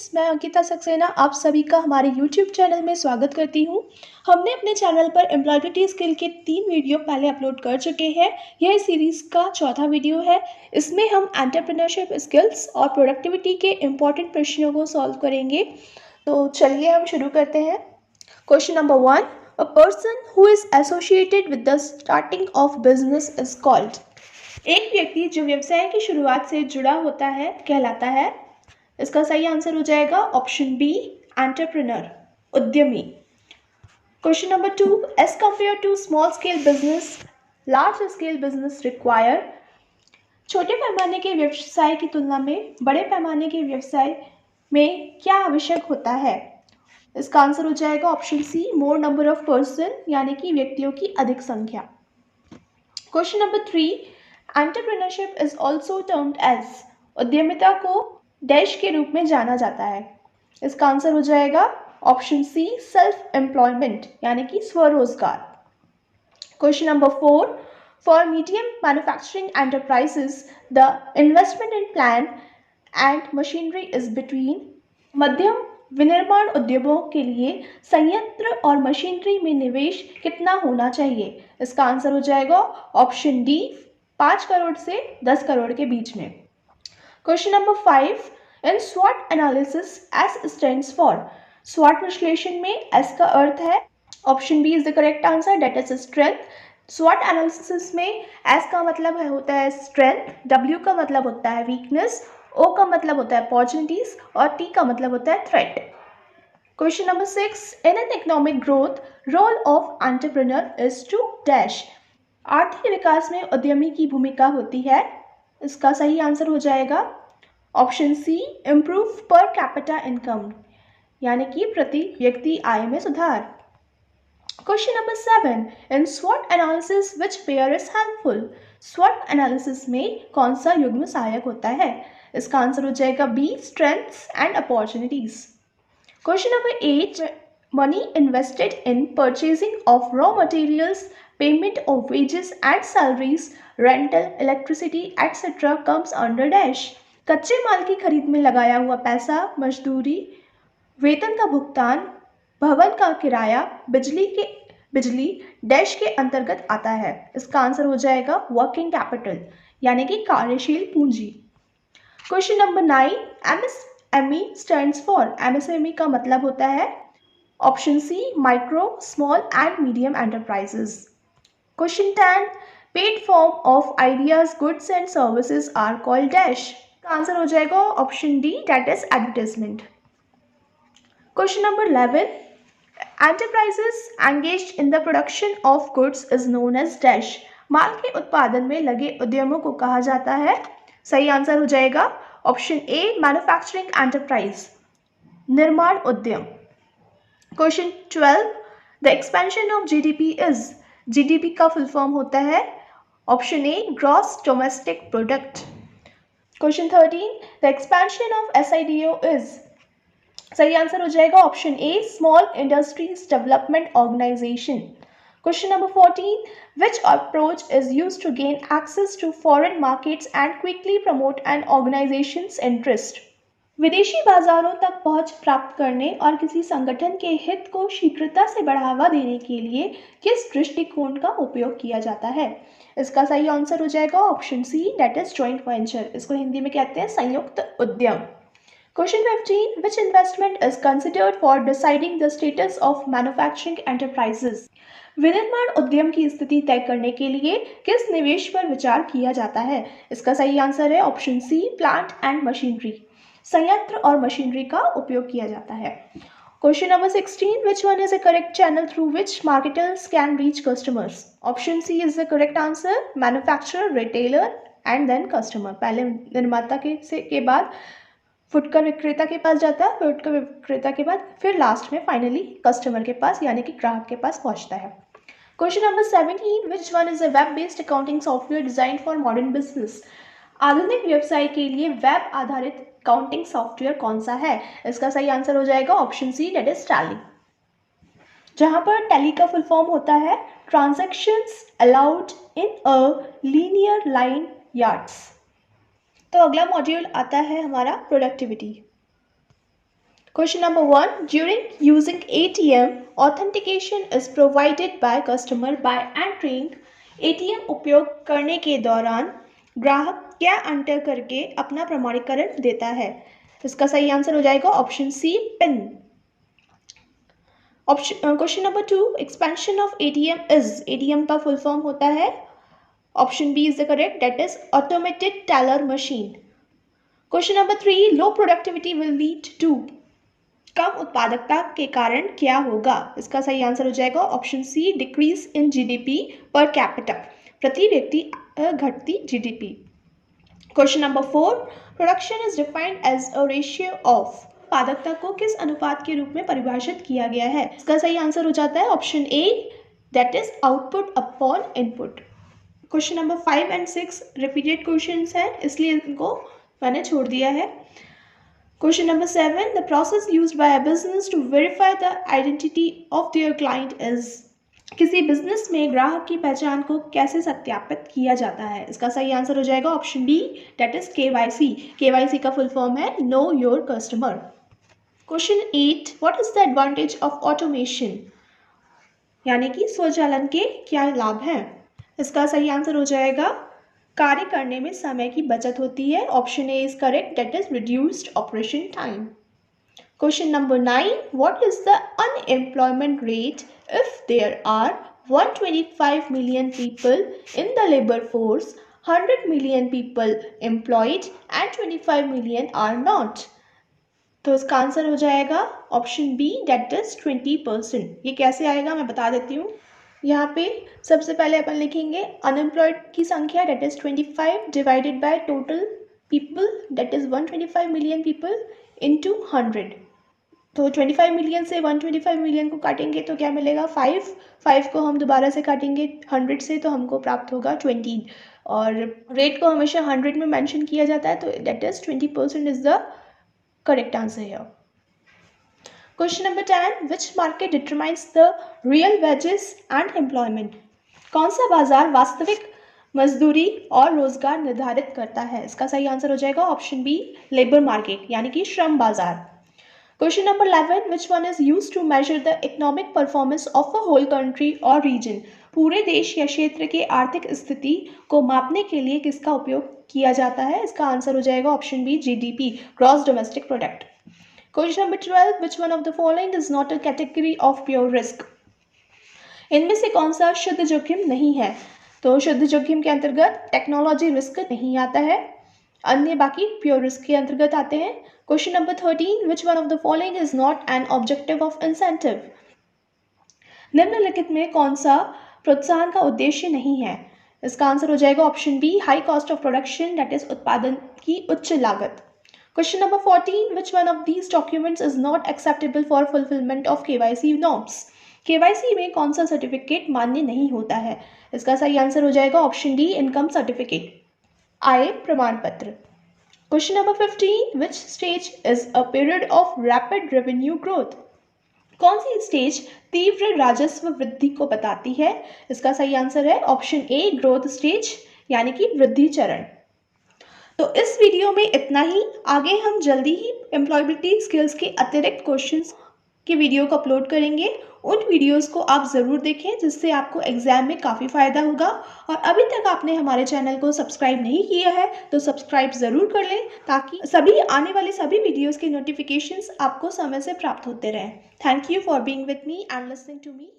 Students, मैं अंकिता सक्सेना आप सभी का हमारे यूट्यूब चैनल में स्वागत करती हूं। हमने अपने चैनल पर एम्प्लॉयबिलिटी स्किल के 3 वीडियो पहले अपलोड कर चुके हैं। यह सीरीज़ का चौथा वीडियो है। इसमें हम एंटरप्रेन्योरशिप स्किल्स और प्रोडक्टिविटी के इम्पॉर्टेंट प्रश्नों को सॉल्व करेंगे। तो चलिए हम शुरू करते हैं। Question number 1, a person who is associated with the starting of business is called. एक व्यक्ति जो व्यवसाय की शुरुआत से जुड़ा होता है कहलाता है। इसका सही आंसर हो जाएगा ऑप्शन बी, एंटरप्रेन्योर, उद्यमी। Question number 2, as compare to small scale business large scale business require. छोटे पैमाने के व्यवसाय की तुलना में बड़े पैमाने के व्यवसाय में क्या आवश्यक होता है? इसका आंसर हो जाएगा option C, more number of person, यानी कि व्यक्तियों की अधिक संख्या। Question number 3, entrepreneurship is also termed as. उद्यमिता को डैश के रूप में जाना जाता है। इसका आंसर हो जाएगा ऑप्शन सी, सेल्फ एम्प्लॉयमेंट, यानी कि स्वरोजगार। Question number 4, for medium manufacturing enterprises the investment in plant and machinery is between. मध्यम विनिर्माण उद्योगों के लिए संयंत्र और मशीनरी में निवेश कितना होना चाहिए? इसका आंसर हो जाएगा ऑप्शन डी, 5 करोड़ से 10 करोड़ के बीच में। क्वेश्चन नंबर 5, इन स्वॉट एनालिसिस एस स्टैंड्स फॉर। स्वॉट विश्लेषण में एस का अर्थ है, option B is the correct answer, that is strength. स्वॉट एनालिसिस में एस का मतलब होता है स्ट्रेंथ, डब्ल्यू का मतलब होता है वीकनेस, ओ का मतलब होता है अपॉर्चुनिटीज और टी का मतलब होता है threat. Question number 6, in an economic growth role of entrepreneur is to dash. आर्थिक विकास में उद्यमी की भूमिका होती है। इसका सही आंसर हो जाएगा option C, improve per capita income, यानी कि प्रति व्यक्ति आय में सुधार। क्वेश्चन नंबर 7, इन स्वॉट analysis which pair is helpful. स्वॉट एनालिसिस में कौन सा युग्म सहायक होता है? इसका आंसर हो जाएगा B, strengths and opportunities. Question number 8, money invested in purchasing of raw materials, payment of wages and salaries, rental, electricity, etc. comes under dash। कच्चे माल की खरीद में लगाया हुआ पैसा, मजदूरी, वेतन का भुगतान, भवन का किराया, बिजली डैश के अंतर्गत आता है। इसका आंसर हो जाएगा वर्किंग कैपिटल, यानी कि कार्यशील पूंजी। Question number 9, MSME stands for. MSME का मतलब होता है option C, micro, small and medium enterprises. Question 10, paid form of ideas, goods and services are called dash. का आंसर हो जाएगा option D, that is advertisement. Question number 11, enterprises engaged in the production of goods is known as dash. माल के उत्पादन में लगे उद्यमों को कहा जाता है। सही आंसर हो जाएगा ऑप्शन ए, मैन्युफैक्चरिंग एंटरप्राइज, निर्माण उद्यम। Question 12, the expansion of GDP is. GDP का फुल फॉर्म होता है option A, gross domestic product. Question 13, the expansion of SIDO is. सही आंसर हो जाएगा option A, small industries development organisation. Question number 14, which approach is used to gain access to foreign markets and quickly promote an organisation's interest. विदेशी बाजारों तक पहुंच प्राप्त करने और किसी संगठन के हित को शीघ्रता से बढ़ावा देने के लिए किस दृष्टिकोण का उपयोग किया जाता है? इसका सही आंसर हो जाएगा option C, that is joint venture. इसको हिंदी में कहते हैं संयुक्त उद्यम। Question 15, which investment is considered for deciding the status of manufacturing enterprises. विनिर्माण उद्यम की स्थिति तय करने के लिए किस निवेश पर विचार किया जाता है? इसका सही आंसर है option C, plant and machinery, संयंत्र और मशीनरी का उपयोग किया जाता है। Question number 16, which one is a correct channel through which marketers can reach customers. Option C is the correct answer, manufacturer, retailer and then customer. पहले निर्माता के बाद फुटकर विक्रेता के पास जाता है, फुटकर विक्रेता के बाद फिर लास्ट में फाइनली कस्टमर के पास, यानी कि ग्राहक के पास पहुंचता है। Question number 17, which one is a web based accounting software design for modern business. आधुनिक व्यवसाय के लिए वेब आधारित अकाउंटिंग सॉफ्टवेयर कौन सा है? इसका सही आंसर हो जाएगा option C, that is tally. जहां पर टैली का फुल फॉर्म होता है transactions allowed in a linear line yards. तो अगला मॉड्यूल आता है हमारा productivity. Question number 1. During using ATM, authentication is provided by customer by entering ATM उपयोग करने के दौरान ग्राहक क्या एंटर करके अपना प्रमाणीकरण देता है? इसका सही आंसर हो जाएगा option C, PIN. Question number 2. Expansion of ATM is, ATM का फुल फॉर्म होता है, option B is the correct, that is automated teller machine. Question number 3. Low productivity will lead to, कम उत्पादकता के कारण क्या होगा? इसका सही आंसर हो जाएगा option C, decrease in GDP per capita, प्रति व्यक्ति घटती GDP। Question number 4. Production is defined as a ratio of, उत्पादकता को किस अनुपात के रूप में परिभाषित किया गया है? इसका सही आंसर हो जाता है option A, that is output upon input. Question number 5 and 6 repeated questions हैं, इसलिए इनको मैंने छोड़ दिया है। Question number 7. The process used by a business to verify the identity of their client is, किसी बिजनेस में ग्राहक की पहचान को कैसे सत्यापित किया जाता है? इसका सही आंसर हो जाएगा option B, that is KYC। KYC का फुल फॉर्म है know your customer. Question 8. What is the advantage of automation, यानी कि स्वचालन के क्या लाभ हैं? इसका सही आंसर हो जाएगा कार्य करने में समय की बचत होती है, option A is correct, that is reduced operation time. Question number 9. What is the unemployment rate if there are 125 million people in the labour force, 100 million people employed and 25 million are not? तो इसका answer हो जाएगा option B, that is 20%। ये कैसे आएगा मैं बता देती हूँ। यहाँ पे सबसे पहले अपन लिखेंगे अनएम्प्लॉयड की संख्या, that is 25 divided by total people, that is 125 million people into 100। तो 25 मिलियन से 125 मिलियन को काटेंगे तो क्या मिलेगा? 5 को हम दोबारा से काटेंगे 100 से तो हमको प्राप्त होगा 20, और रेट को हमेशा 100 में मेंशन किया जाता है, तो that is 20% is the correct answer here. Question number 10. Which market determines the real wages and employment, कौन सा बाजार वास्तविक मजदूरी और रोजगार निर्धारित करता है? इसका सही आंसर हो जाएगा ऑप्शन बी, लेबर मार्केट, यानी कि श्रम बाजार। Question number 11. Which one is used to measure the economic performance of a whole country और रीजन, पूरे देश या क्षेत्र के आर्थिक स्थिति को मापने के लिए किसका उपयोग किया जाता है? इसका आंसर हो जाएगा option B, GDP, gross domestic product. Question number 12. Which one of the following is not a category of pure risk, इनमें से कौन सा शुद्ध जोखिम नहीं है? तो शुद्ध जोखिम के अंतर्गत टेक्नोलॉजी रिस्क नहीं आता है, अन्य बाकी प्योर रिस्क के अंतर्गत आते हैं। Question number 13. Which one of the following is not an objective of incentive, निम्नलिखित में कौन सा प्रोत्साहन का उद्देश्य नहीं है? इसका आंसर हो जाएगा option B, high cost of production, that is उत्पादन की उच्च लागत। Question number 14. Which one of these documents is not acceptable for fulfillment of KYC norms? KYC में कौन सा सर्टिफिकेट मान्य नहीं होता है? इसका सही आंसर हो जाएगा ऑप्शन डी, इनकम सर्टिफिकेट, आय प्रमाण पत्र। Question number 15. Which stage is a period of rapid revenue growth? कौन सी स्टेज तीव्र राजस्व वृद्धि को बताती है? इसका सही आंसर है ऑप्शन ए, ग्रोथ स्टेज, यानी कि वृद्धि चरण। तो इस वीडियो में इतना ही। आगे हम जल्दी ही एम्प्लॉयबिलिटी स्किल्स के अतिरिक्त क्वेश्चंस की वीडियो को अपलोड करेंगे। उन वीडियोस को आप ज़रूर देखें, जिससे आपको एग्जाम में काफ़ी फ़ायदा होगा। और अभी तक आपने हमारे चैनल को सब्सक्राइब नहीं किया है तो सब्सक्राइब ज़रूर कर लें, ताकि सभी आने वाले सभी वीडियोज़ के नोटिफिकेशंस आपको समय से प्राप्त होते रहें। Thank you for being with me and listening to me.